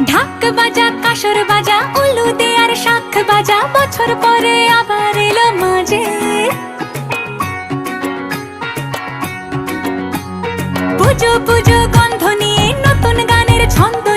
ঢাক বাজা কাসর বাজা উলু দে আর শাখ বাজা, বছর পরে আবার এলো মাঝে। পুজো পুজো গন্ধ নিয়ে নতুন গানের ছন্দ